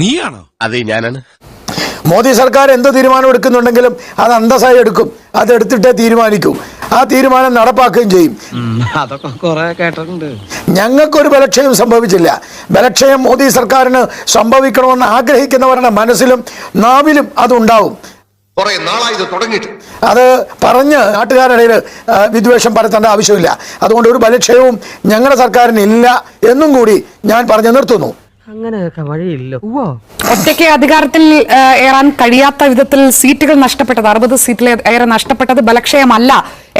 നീയാണോ? അതെ, ഞാനാണ്. മോദി സർക്കാർ എന്ത് തീരുമാനം എടുക്കുന്നുണ്ടെങ്കിലും അത് അന്തസ്സായി എടുക്കും, അതെടുത്തിട്ടേ തീരുമാനിക്കൂ, ആ തീരുമാനം നടപ്പാക്കുകയും ചെയ്യും. അതൊക്കെ കുറെ കേട്ടിട്ടുണ്ട്. ഞങ്ങൾക്കൊരു ബലക്ഷയം സംഭവിച്ചില്ല. ബലക്ഷയം മോദി സർക്കാരിന് സംഭവിക്കണമെന്ന് ആഗ്രഹിക്കുന്നവരുടെ മനസ്സിലും നാവിലും അതുണ്ടാവും. അത് പറഞ്ഞ് നാട്ടുകാരുടെ വിദ്വേഷം പരത്തേണ്ട ആവശ്യമില്ല. അതുകൊണ്ട് ഒരു ബലക്ഷയവും ഞങ്ങളുടെ സർക്കാരിന് ഇല്ല എന്നും കൂടി ഞാൻ പറഞ്ഞു നിർത്തുന്നു. അങ്ങനെയൊക്കെ വഴിയില്ല. ഒറ്റയ്ക്ക് അധികാരത്തിൽ ഏറാൻ കഴിയാത്ത വിധത്തിൽ സീറ്റുകൾ നഷ്ടപ്പെട്ടത്, 60 സീറ്റിൽ ഏറെ നഷ്ടപ്പെട്ടത് ബലക്ഷയമല്ല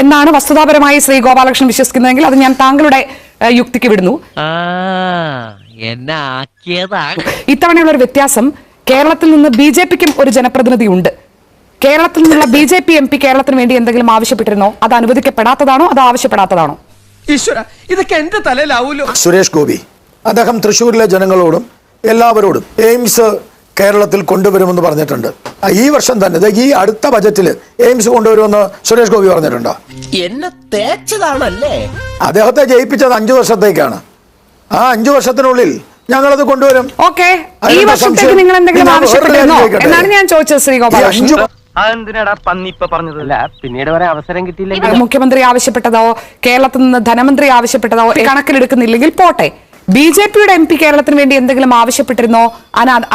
എന്നാണ് വസ്തുതാപരമായി ശ്രീ ഗോപാലകൃഷ്ണൻ വിശ്വസിക്കുന്നതെങ്കിൽ അത് ഞാൻ താങ്കളുടെ യുക്തിക്ക് വിടുന്നു. ഇത്തവണയുള്ള ഒരു വ്യത്യാസം, കേരളത്തിൽ നിന്ന് BJPക്കും ഒരു ജനപ്രതിനിധി ഉണ്ട്. കേരളത്തിൽ നിന്നുള്ള BJP MP കേരളത്തിന് വേണ്ടി എന്തെങ്കിലും ആവശ്യപ്പെട്ടിരുന്നോ? അത് അനുവദിക്കപ്പെടാത്തതാണോ, അത് ആവശ്യപ്പെടാത്തതാണോ? ഈശ്വര, ഇതൊക്കെ എന്റെ തലയിലാവൂലോ. സുരേഷ് ഗോപി അദ്ദേഹം തൃശ്ശൂരിലെ ജനങ്ങളോടും എല്ലാവരോടും എയിംസ് കേരളത്തിൽ കൊണ്ടുവരുമെന്ന് പറഞ്ഞിട്ടുണ്ട്. ഈ വർഷം തന്നെ, ഈ അടുത്ത ബജറ്റിൽ എയിംസ് കൊണ്ടുവരുമെന്ന് സുരേഷ് ഗോപി പറഞ്ഞിട്ടുണ്ടോ? എന്നെ തേച്ചതാണല്ലേ? അദ്ദേഹത്തെ ജയിപ്പിച്ചത് 5 വർഷത്തേക്കാണ്. ആ 5 വർഷത്തിനുള്ളിൽ ഞങ്ങളത് കൊണ്ടുവരും. ഓക്കെ, ഈ വർഷത്തേക്ക് നിങ്ങൾ എന്തെങ്കിലും ആവശ്യപ്പെട്ടിരുന്നോ എന്നാണ് ഞാൻ ചോദിച്ചത് ശ്രീ ഗോപാലകൃഷ്ണൻ. പിന്നീട് വരെ അവസരം കിട്ടിയില്ലെങ്കിൽ മുഖ്യമന്ത്രി ആവശ്യപ്പെട്ടതോ കേരളത്തിൽ നിന്ന് ധനമന്ത്രി ആവശ്യപ്പെട്ടതോ കണക്കിലെടുക്കുന്നില്ലെങ്കിൽ പോട്ടെ, BJPയുടെ MP കേരളത്തിന് വേണ്ടി എന്തെങ്കിലും ആവശ്യപ്പെട്ടിരുന്നോ?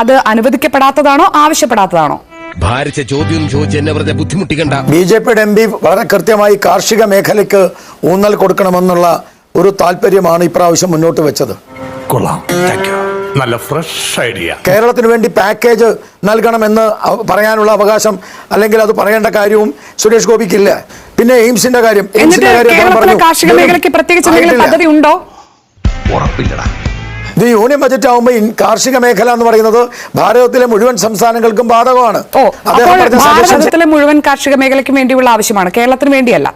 അത് അനുവദിക്കപ്പെടാത്തതാണോ ആവശ്യപ്പെടാത്തതാണോ? ഭാരിച്ച ചോദ്യം ചോദിച്ച് എന്നെ വെറുതെ ബുദ്ധിമുട്ടിക്കണ്ട. BJPയുടെ MP വളരെ കൃത്യമായി കാർഷിക മേഖലയ്ക്ക് ഊന്നൽ കൊടുക്കണമെന്നുള്ള ഒരു താല്പര്യമാണ് ഇപ്രാവശ്യം മുന്നോട്ട് വെച്ചത്. കൊള്ളാം, നല്ല ഫ്രഷ് ഐഡിയ. കേരളത്തിന് വേണ്ടി പാക്കേജ് നൽകണമെന്ന് പറയാനുള്ള അവകാശം, അല്ലെങ്കിൽ അത് പറയേണ്ട കാര്യവും സുരേഷ് ഗോപിക്കില്ല. പിന്നെ എയിംസിന്റെ കാര്യം, കാർഷിക മേഖലയ്ക്ക് പ്രത്യേകിച്ച് എന്തെങ്കിലും പദ്ധതി ഉണ്ടോ? ഉറപ്പില്ലടാ. ഇത് യൂണിയൻ ബജറ്റ് ആവുമ്പോൾ കാർഷിക മേഖല എന്ന് പറയുന്നത് ഭാരതത്തിലെ മുഴുവൻ സംസ്ഥാനങ്ങൾക്കും ബാധകമാണ്. ഭാരതത്തിലെ മുഴുവൻ കാർഷിക മേഖലയ്ക്കും വേണ്ടിയുള്ള ആവശ്യമാണ്, കേരളത്തിന് വേണ്ടിയല്ല.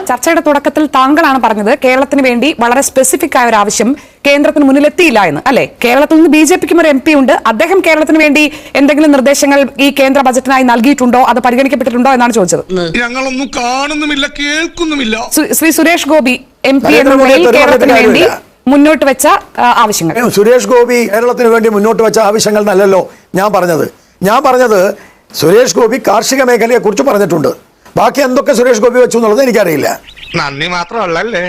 ചർച്ചയുടെ തുടക്കത്തിൽ താങ്കളാണ് പറഞ്ഞത് കേരളത്തിന് വേണ്ടി വളരെ സ്പെസിഫിക് ആയ ഒരു ആവശ്യം കേന്ദ്രത്തിന് മുന്നിലെത്തിയില്ല എന്ന്, അല്ലെ? കേരളത്തിൽ നിന്ന് BJPക്കും ഒരു MP ഉണ്ട്. അദ്ദേഹം കേരളത്തിന് വേണ്ടി എന്തെങ്കിലും നിർദ്ദേശങ്ങൾ ഈ കേന്ദ്ര ബജറ്റിനായി നൽകിയിട്ടുണ്ടോ, അത് പരിഗണിക്കപ്പെട്ടിട്ടുണ്ടോ എന്നാണ് ചോദിച്ചത്. ഞങ്ങളൊന്നും കാണുന്നുമില്ല, കേൾക്കുന്നുമില്ല. ശ്രീ സുരേഷ് ഗോപി MP എന്ന നിലയിൽ കേരളത്തിന് വേണ്ടി മുന്നോട്ട് വെച്ച ആവശ്യങ്ങൾ, സുരേഷ് ഗോപി കേരളത്തിന് വേണ്ടി മുന്നോട്ട് വെച്ച ആവശ്യങ്ങൾ നല്ലല്ലോ ഞാൻ പറഞ്ഞത് സുരേഷ് ഗോപി കാർഷിക മേഖലയെ കുറിച്ച് പറഞ്ഞിട്ടുണ്ട്. ബാക്കി എന്തൊക്കെ സുരേഷ് ഗോപി വെച്ചു എന്നുള്ളത് എനിക്കറിയില്ല. നന്ദി മാത്രമല്ലേ.